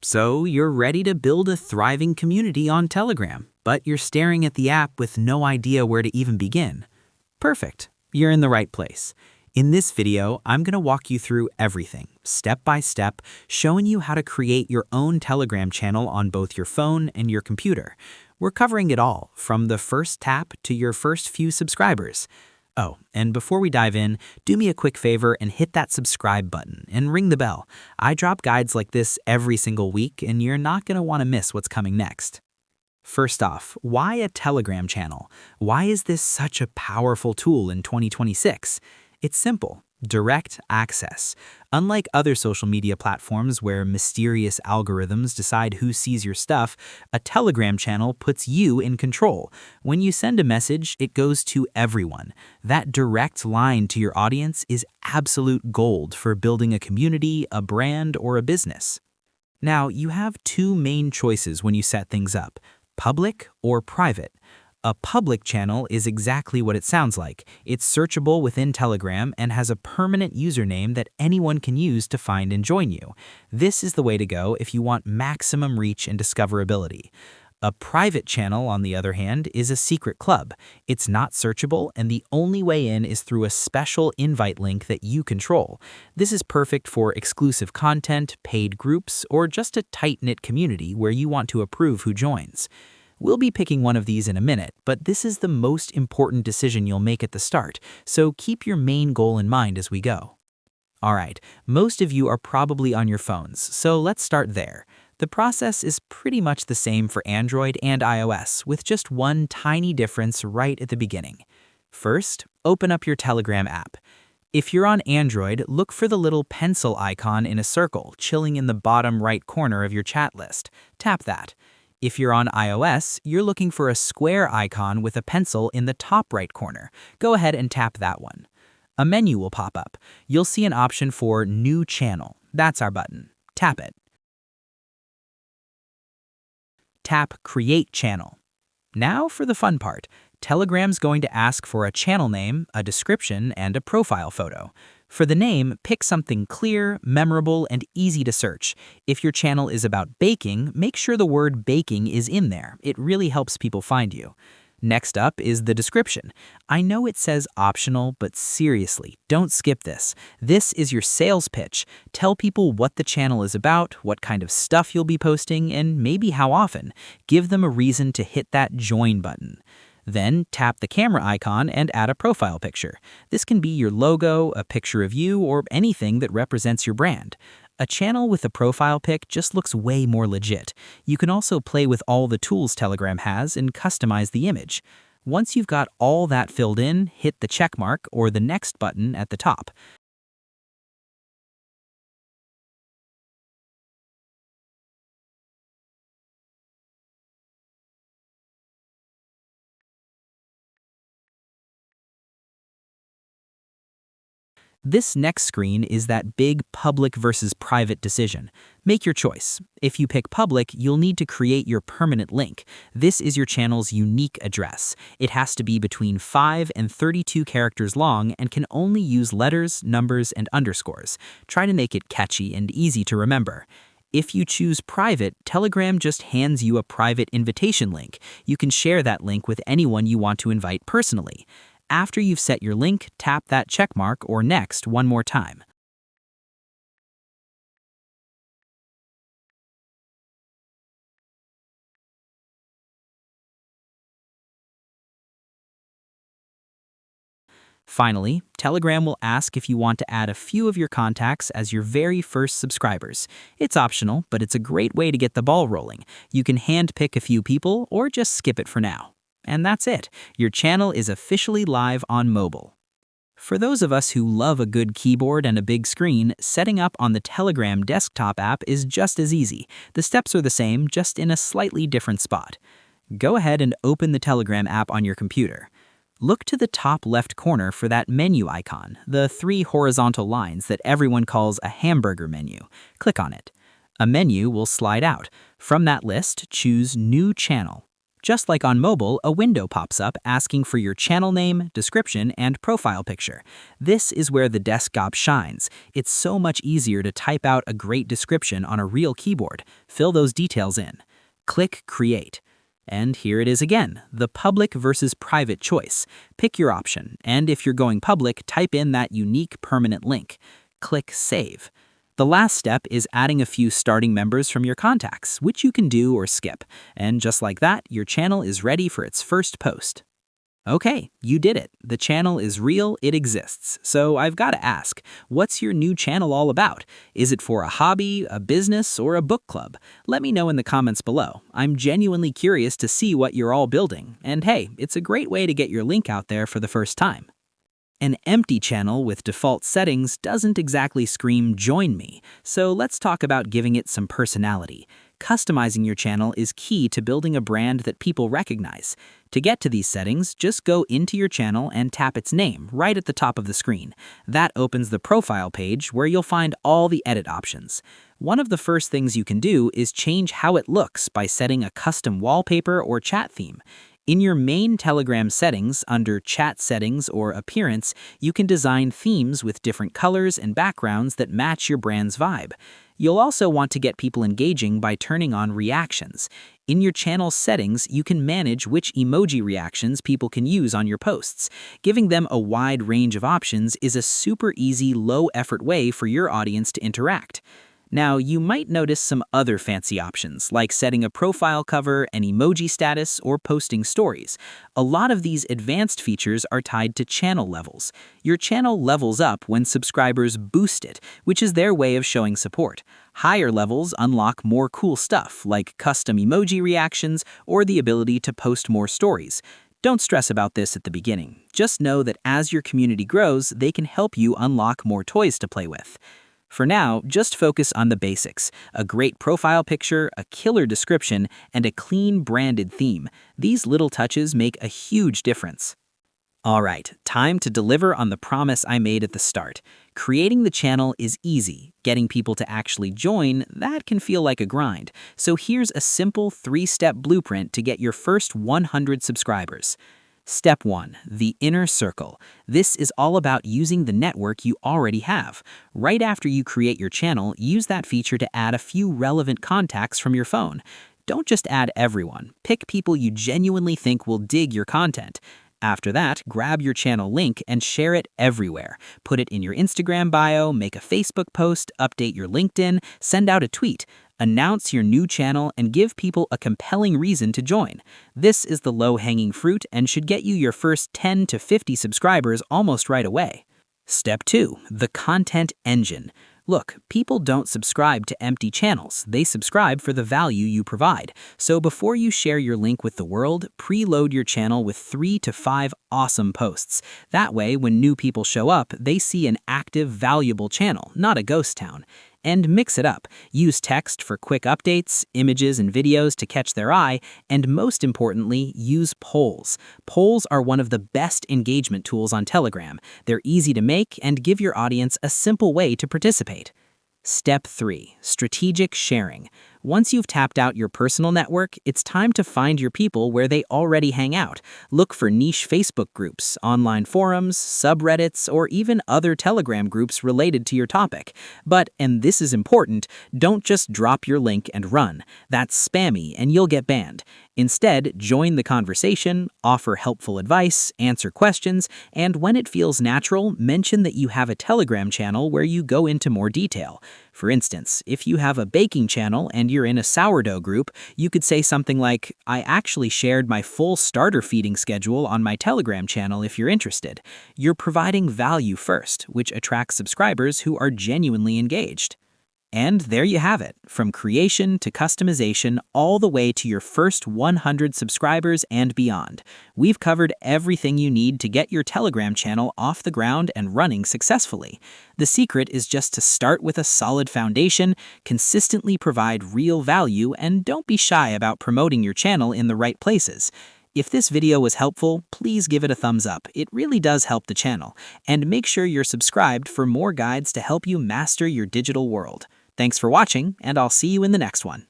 So you're ready to build a thriving community on Telegram, but you're staring at the app with no idea where to even begin. Perfect. You're in the right place. In this video, I'm going to walk you through everything, step by step, showing you how to create your own Telegram channel on both your phone and your computer. We're covering it all, from the first tap to your first few subscribers. Oh, and before we dive in, do me a quick favor and hit that subscribe button and ring the bell. I drop guides like this every single week, and you're not going to want to miss what's coming next. First off, why a Telegram channel? Why is this such a powerful tool in 2026? It's simple. Direct access. Unlike other social media platforms where mysterious algorithms decide who sees your stuff, a Telegram channel puts you in control. When you send a message, it goes to everyone. That direct line to your audience is absolute gold for building a community, a brand, or a business. Now, you have two main choices when you set things up: public or private. A public channel is exactly what it sounds like. It's searchable within Telegram and has a permanent username that anyone can use to find and join you. This is the way to go if you want maximum reach and discoverability. A private channel, on the other hand, is a secret club. It's not searchable, and the only way in is through a special invite link that you control. This is perfect for exclusive content, paid groups, or just a tight-knit community where you want to approve who joins. We'll be picking one of these in a minute, but this is the most important decision you'll make at the start, so keep your main goal in mind as we go. Alright, most of you are probably on your phones, so let's start there. The process is pretty much the same for Android and iOS, with just one tiny difference right at the beginning. First, open up your Telegram app. If you're on Android, look for the little pencil icon in a circle chilling in the bottom right corner of your chat list. Tap that. If you're on iOS, you're looking for a square icon with a pencil in the top right corner. Go ahead and tap that one. A menu will pop up. You'll see an option for New Channel. That's our button. Tap it. Tap Create Channel. Now for the fun part. Telegram's going to ask for a channel name, a description, and a profile photo. For the name, pick something clear, memorable, and easy to search. If your channel is about baking, make sure the word baking is in there. It really helps people find you. Next up is the description. I know it says optional, but seriously, don't skip this. This is your sales pitch. Tell people what the channel is about, what kind of stuff you'll be posting, and maybe how often. Give them a reason to hit that join button. Then tap the camera icon and add a profile picture. This can be your logo, a picture of you, or anything that represents your brand. A channel with a profile pic just looks way more legit. You can also play with all the tools Telegram has and customize the image. Once you've got all that filled in, hit the check mark or the next button at the top. This next screen is that big public versus private decision. Make your choice. If you pick public, you'll need to create your permanent link. This is your channel's unique address. It has to be between 5 and 32 characters long and can only use letters, numbers, and underscores. Try to make it catchy and easy to remember. If you choose private, Telegram just hands you a private invitation link. You can share that link with anyone you want to invite personally. After you've set your link, tap that checkmark or next one more time. Finally, Telegram will ask if you want to add a few of your contacts as your very first subscribers. It's optional, but it's a great way to get the ball rolling. You can handpick a few people or just skip it for now. And that's it. Your channel is officially live on mobile. For those of us who love a good keyboard and a big screen, setting up on the Telegram desktop app is just as easy. The steps are the same, just in a slightly different spot. Go ahead and open the Telegram app on your computer. Look to the top left corner for that menu icon, the 3 horizontal lines that everyone calls a hamburger menu. Click on it. A menu will slide out. From that list, choose New Channel. Just like on mobile, a window pops up asking for your channel name, description, and profile picture. This is where the desktop shines. It's so much easier to type out a great description on a real keyboard. Fill those details in. Click Create. And here it is again, the public versus private choice. Pick your option, and if you're going public, type in that unique permanent link. Click Save. The last step is adding a few starting members from your contacts, which you can do or skip. And just like that, your channel is ready for its first post. Okay, you did it. The channel is real, it exists. So I've got to ask, what's your new channel all about? Is it for a hobby, a business, or a book club? Let me know in the comments below. I'm genuinely curious to see what you're all building. And hey, it's a great way to get your link out there for the first time. An empty channel with default settings doesn't exactly scream "join me," so let's talk about giving it some personality. Customizing your channel is key to building a brand that people recognize. To get to these settings, just go into your channel and tap its name right at the top of the screen. That opens the profile page where you'll find all the edit options. One of the first things you can do is change how it looks by setting a custom wallpaper or chat theme. In your main Telegram settings, under Chat Settings or Appearance, you can design themes with different colors and backgrounds that match your brand's vibe. You'll also want to get people engaging by turning on reactions. In your channel settings, you can manage which emoji reactions people can use on your posts. Giving them a wide range of options is a super easy, low-effort way for your audience to interact. Now, you might notice some other fancy options, like setting a profile cover, an emoji status, or posting stories. A lot of these advanced features are tied to channel levels. Your channel levels up when subscribers boost it, which is their way of showing support. Higher levels unlock more cool stuff, like custom emoji reactions or the ability to post more stories. Don't stress about this at the beginning. Just know that as your community grows, they can help you unlock more toys to play with. For now, just focus on the basics: a great profile picture, a killer description, and a clean branded theme. These little touches make a huge difference. Alright, time to deliver on the promise I made at the start. Creating the channel is easy. Getting people to actually join, that can feel like a grind. So here's a simple 3-step blueprint to get your first 100 subscribers. Step 1. The inner circle. This is all about using the network you already have. Right after you create your channel, use that feature to add a few relevant contacts from your phone. Don't just add everyone. Pick people you genuinely think will dig your content. After that, grab your channel link and share it everywhere. Put it in your Instagram bio, make a Facebook post, update your LinkedIn, send out a tweet. Announce your new channel and give people a compelling reason to join. This is the low-hanging fruit and should get you your first 10 to 50 subscribers almost right away. Step 2. The content engine. Look, people don't subscribe to empty channels. They subscribe for the value you provide. So before you share your link with the world, preload your channel with 3 to 5 awesome posts. That way, when new people show up, they see an active, valuable channel, not a ghost town. And mix it up. Use text for quick updates, images and videos to catch their eye, and most importantly, use polls. Polls are one of the best engagement tools on Telegram. They're easy to make and give your audience a simple way to participate. Step 3. Strategic sharing. Once you've tapped out your personal network, it's time to find your people where they already hang out. Look for niche Facebook groups, online forums, subreddits, or even other Telegram groups related to your topic. But, and this is important, don't just drop your link and run. That's spammy and you'll get banned. Instead, join the conversation, offer helpful advice, answer questions, and when it feels natural, mention that you have a Telegram channel where you go into more detail. For instance, if you have a baking channel and you're in a sourdough group, you could say something like, "I actually shared my full starter feeding schedule on my Telegram channel if you're interested." You're providing value first, which attracts subscribers who are genuinely engaged. And there you have it, from creation to customization, all the way to your first 100 subscribers and beyond. We've covered everything you need to get your Telegram channel off the ground and running successfully. The secret is just to start with a solid foundation, consistently provide real value, and don't be shy about promoting your channel in the right places. If this video was helpful, please give it a thumbs up. It really does help the channel. And make sure you're subscribed for more guides to help you master your digital world. Thanks for watching, and I'll see you in the next one.